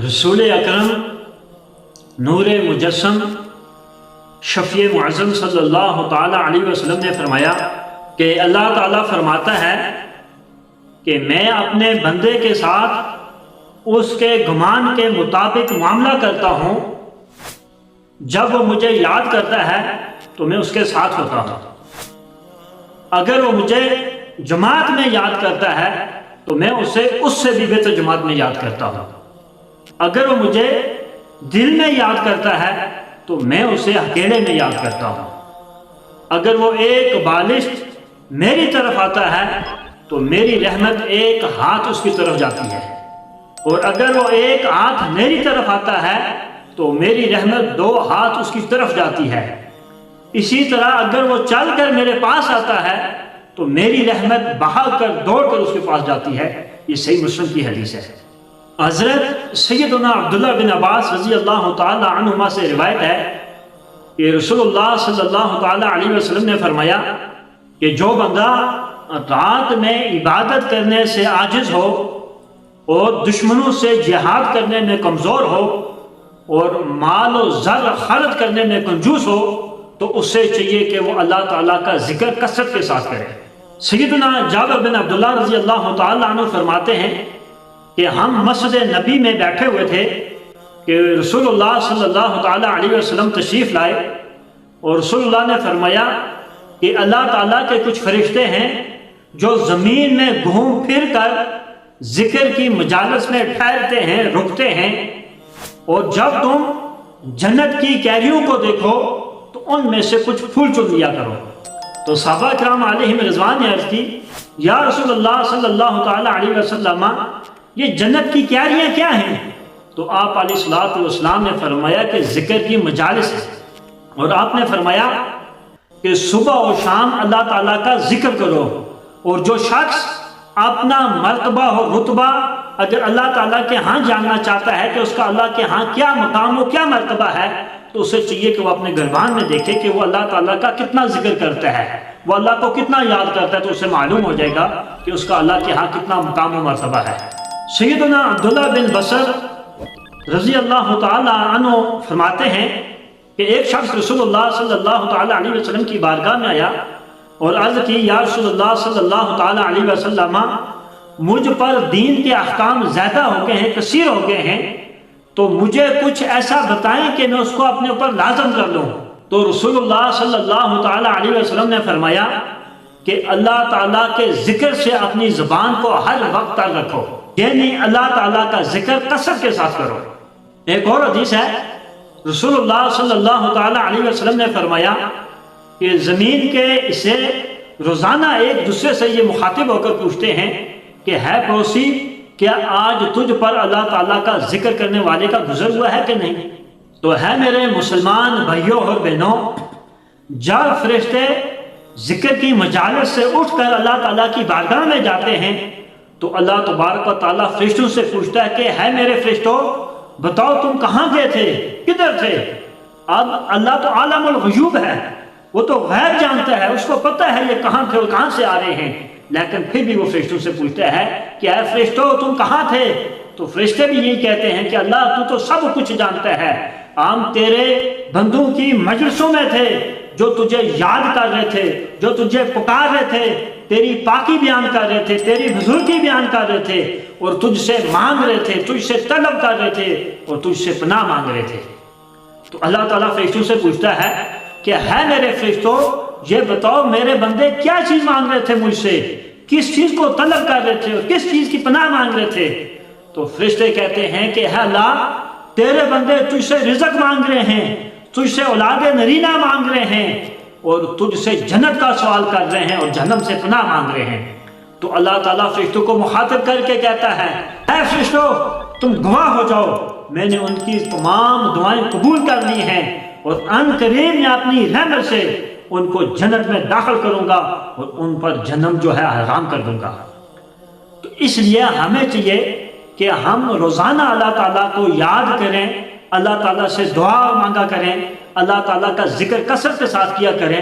رسول اکرم نور مجسم شفیع معظم صلی اللہ تعالیٰ علیہ وسلم نے فرمایا کہ اللہ تعالیٰ فرماتا ہے کہ میں اپنے بندے کے ساتھ اس کے گمان کے مطابق معاملہ کرتا ہوں، جب وہ مجھے یاد کرتا ہے تو میں اس کے ساتھ ہوتا ہوں، اگر وہ مجھے جماعت میں یاد کرتا ہے تو میں اسے اس سے بھی بہتر جماعت میں یاد کرتا ہوں، اگر وہ مجھے دل میں یاد کرتا ہے تو میں اسے اکیلے میں یاد کرتا ہوں، اگر وہ ایک بالشت میری طرف آتا ہے تو میری رحمت ایک ہاتھ اس کی طرف جاتی ہے، اور اگر وہ ایک ہاتھ میری طرف آتا ہے تو میری رحمت دو ہاتھ اس کی طرف جاتی ہے۔ اسی طرح اگر وہ چل کر میرے پاس آتا ہے تو میری رحمت بھاگ کر دوڑ کر اس کے پاس جاتی ہے۔ یہ صحیح مسلم کی حدیث ہے۔ حضرت سیدنا عبداللہ بن عباس رضی اللہ تعالی عنہما سے روایت ہے کہ رسول اللہ صلی اللہ تعالی علیہ وسلم نے فرمایا کہ جو بندہ رات میں عبادت کرنے سے عاجز ہو اور دشمنوں سے جہاد کرنے میں کمزور ہو اور مال و زر خرچ کرنے میں کنجوس ہو تو اس سے چاہیے کہ وہ اللہ تعالیٰ کا ذکر کثرت کے ساتھ کرے۔ سیدنا جابر بن عبداللہ رضی اللہ تعالیٰ عنہ فرماتے ہیں کہ ہم مسجد نبی میں بیٹھے ہوئے تھے کہ رسول اللہ صلی اللہ تعالیٰ علیہ وسلم تشریف لائے، اور رسول اللہ نے فرمایا کہ اللہ تعالیٰ کے کچھ فرشتے ہیں جو زمین میں گھوم پھر کر ذکر کی مجالس میں ٹھہرتے ہیں، رکتے ہیں، اور جب تم جنت کی کیریوں کو دیکھو تو ان میں سے کچھ پھول چن لیا کرو۔ تو صحابہ کرام علیہم رضوان نے عرض کی، یا رسول اللہ صلی اللہ تعالیٰ علیہ وسلم، یہ جنت کی کیاریاں کیا ہیں؟ تو آپ علیہ الصلوۃ والسلام نے فرمایا کہ ذکر کی مجالس ہے، اور آپ نے فرمایا کہ صبح و شام اللہ تعالیٰ کا ذکر کرو، اور جو شخص اپنا مرتبہ اور رتبہ اگر اللہ تعالیٰ کے ہاں جاننا چاہتا ہے کہ اس کا اللہ کے ہاں کیا مقام و کیا مرتبہ ہے تو اسے چاہیے کہ وہ اپنے گربان میں دیکھے کہ وہ اللہ تعالیٰ کا کتنا ذکر کرتا ہے، وہ اللہ کو کتنا یاد کرتا ہے، تو اسے معلوم ہو جائے گا کہ اس کا اللہ کے ہاں کتنا مقام و مرتبہ ہے۔ سیدنا عبداللہ بن بصر رضی اللہ تعالیٰ عنہ فرماتے ہیں کہ ایک شخص رسول اللہ صلی اللہ تعالیٰ علیہ وسلم کی بارگاہ میں آیا اور عرض کی، یا رسول اللہ صلی اللہ تعالیٰ علیہ وسلم، مجھ پر دین کے احکام زیادہ ہو گئے ہیں، کثیر ہو گئے ہیں، تو مجھے کچھ ایسا بتائیں کہ میں اس کو اپنے اوپر لازم کر لوں۔ تو رسول اللہ صلی اللہ تعالیٰ علیہ وسلم نے فرمایا کہ اللہ تعالیٰ کے ذکر سے اپنی زبان کو ہر وقت تر رکھو، یعنی اللہ تعالیٰ کا ذکر کثرت کے ساتھ کرو۔ ایک اور حدیث ہے، رسول اللہ صلی اللہ تعالیٰ علیہ وسلم نے فرمایا کہ زمین کے اسے روزانہ ایک دوسرے سے یہ مخاطب ہو کر پوچھتے ہیں کہ ہے پڑوسی، کیا آج تجھ پر اللہ تعالیٰ کا ذکر کرنے والے کا گزر ہوا ہے کہ نہیں؟ تو ہے میرے مسلمان بھائیوں اور بہنوں، جب فرشتے ذکر کی مجالس سے اٹھ کر اللہ تعالیٰ کی بارگاہ میں جاتے ہیں تو اللہ تبارک و تعالیٰ فرشتوں سے پوچھتا ہے کہ ہے میرے فرشتوں، بتاؤ تم کہاں گئے تھے، کدھر تھے؟ اب اللہ تو عالم الغیوب ہے، وہ تو غیب جانتا ہے، اس کو پتہ ہے یہ کہاں تھے اور کہاں سے آ رہے ہیں، لیکن پھر بھی وہ فرشتوں سے پوچھتا ہے کہ اے فرشتوں تم کہاں تھے؟ تو فرشتے بھی یہی کہتے ہیں کہ اللہ تو سب کچھ جانتا ہے، ہم تیرے بندوں کی مجلسوں میں تھے جو تجھے یاد کر رہے تھے، جو تجھے پکار رہے تھے، تیری پاکی بیان کر رہے تھے، تیری بزرگی بیان کر رہے تھے، اور تجھ سے مانگ رہے تھے، تجھ سے طلب کر رہے تھے، اور تجھ سے پناہ مانگ رہے تھے۔ تو اللہ تعالیٰ فرشتوں سے پوچھتا ہے کہ ہے میرے فرشتوں، یہ بتاؤ میرے بندے کیا چیز مانگ رہے تھے مجھ سے، کس چیز کو طلب کر رہے تھے اور کس چیز کی پناہ مانگ رہے تھے؟ تو فرشتے کہتے ہیں کہ ہے اللہ، تیرے بندے تجھ سے رزق مانگ رہے ہیں، تجھ سے اولاد نرینہ مانگ رہے ہیں، اور تجھ سے جنت کا سوال کر رہے ہیں اور جہنم سے پناہ مانگ رہے ہیں۔ تو اللہ تعالیٰ فرشتوں کو مخاطب کر کے کہتا ہے، اے فرشتوں تم گواہ ہو جاؤ، میں نے ان کی تمام دعائیں قبول کر لی ہیں، اور ان قریب میں اپنی رحمت سے ان کو جنت میں داخل کروں گا اور ان پر جہنم جو ہے حرام کر دوں گا۔ تو اس لیے ہمیں چاہیے کہ ہم روزانہ اللہ تعالیٰ کو یاد کریں، اللہ تعالیٰ سے دعا مانگا کریں، اللہ تعالیٰ کا ذکر کثرت کے ساتھ کیا کریں،